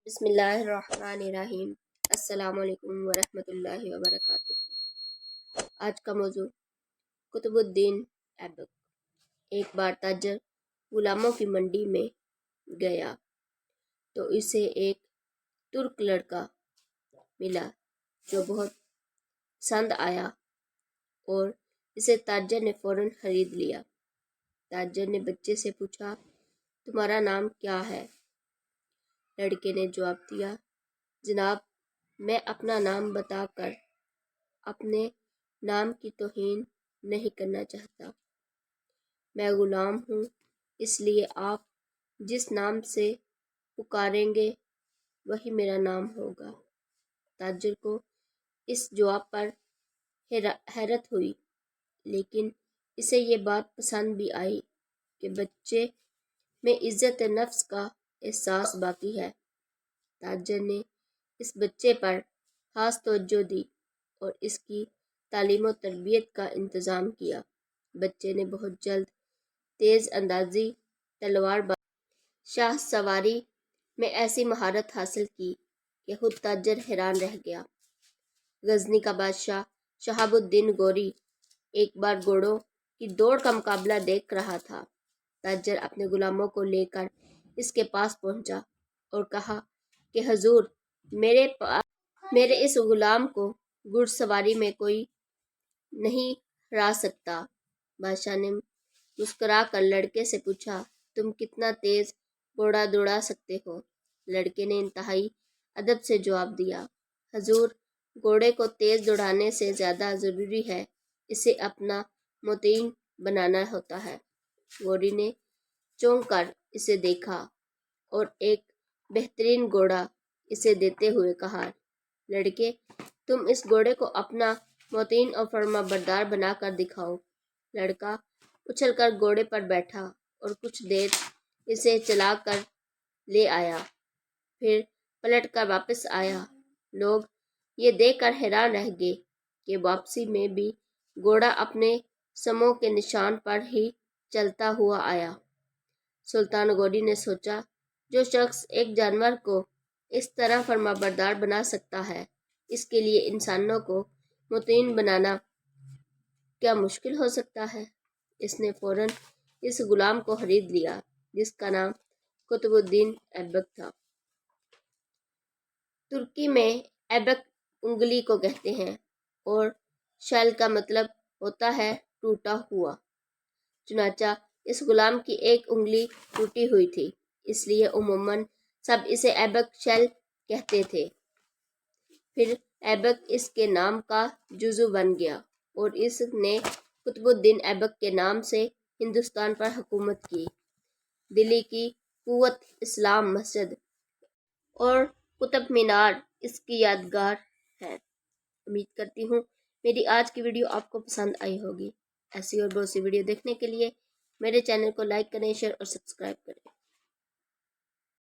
بسم اللہ الرحمن الرحیم۔ السلام علیکم ورحمۃ اللہ وبرکاتہ۔ آج کا موضوع قطب الدین ایبک۔ ایک بار تاجر غلاموں کی منڈی میں گیا تو اسے ایک ترک لڑکا ملا جو بہت پسند آیا اور اسے تاجر نے فوراً خرید لیا۔ تاجر نے بچے سے پوچھا، تمہارا نام کیا ہے؟ لڑکے نے جواب دیا، جناب میں اپنا نام بتا کر اپنے نام کی توہین نہیں کرنا چاہتا۔ میں غلام ہوں، اس لیے آپ جس نام سے پکاریں گے وہی میرا نام ہوگا۔ تاجر کو اس جواب پر حیرت ہوئی، لیکن اسے یہ بات پسند بھی آئی کہ بچے میں عزت نفس کا احساس باقی ہے۔ تاجر نے اس بچے پر خاص توجہ دی اور اس کی تعلیم و تربیت کا انتظام کیا۔ بچے نے بہت جلد تیز اندازی، تلوار بازی، شاہ سواری میں ایسی مہارت حاصل کی کہ خود تاجر حیران رہ گیا۔ غزنی کا بادشاہ شہاب الدین غوری ایک بار گھوڑوں کی دوڑ کا مقابلہ دیکھ رہا تھا۔ تاجر اپنے غلاموں کو لے کر اس کے پاس پہنچا اور کہا کہ حضور، میرے اس غلام کو گھڑ سواری میں کوئی نہیں ہرا سکتا۔ بادشاہ نے مسکرا کر لڑکے سے پوچھا، تم کتنا تیز گھوڑا دوڑا سکتے ہو؟ لڑکے نے انتہائی ادب سے جواب دیا، حضور، گھوڑے کو تیز دوڑانے سے زیادہ ضروری ہے اسے اپنا مطیع بنانا ہوتا ہے۔ غوری نے چونک کر اسے دیکھا اور ایک بہترین گھوڑا اسے دیتے ہوئے کہا، لڑکے، تم اس گھوڑے کو اپنا مطیع اور فرما بردار بنا کر دکھاؤ۔ لڑکا اچھل کر گھوڑے پر بیٹھا اور کچھ دیر اسے چلا کر لے آیا، پھر پلٹ کر واپس آیا۔ لوگ یہ دیکھ کر حیران رہ گئے کہ واپسی میں بھی گھوڑا اپنے سموں کے نشان پر ہی چلتا ہوا آیا۔ سلطان غوری نے سوچا، جو شخص ایک جانور کو اس طرح فرما بردار بنا سکتا ہے، اس کے لیے انسانوں کو مطیع بنانا کیا مشکل ہو سکتا ہے؟ اس نے فوراً اس غلام کو خرید لیا جس کا نام قطب الدین ایبک تھا۔ ترکی میں ایبک انگلی کو کہتے ہیں اور شل کا مطلب ہوتا ہے ٹوٹا ہوا۔ چنانچہ اس غلام کی ایک انگلی ٹوٹی ہوئی تھی، اس لیے عموماً سب اسے ایبک شل کہتے تھے۔ پھر ایبک اس کے نام کا جزو بن گیا اور اس نے قطب الدین ایبک کے نام سے ہندوستان پر حکومت کی۔ دلی کی قوت اسلام مسجد اور قطب مینار اس کی یادگار ہے۔ امید کرتی ہوں میری آج کی ویڈیو آپ کو پسند آئی ہوگی۔ ایسی اور بہت سی ویڈیو دیکھنے کے لیے میرے چینل کو لائک کریں، شیئر اور سبسکرائب کریں۔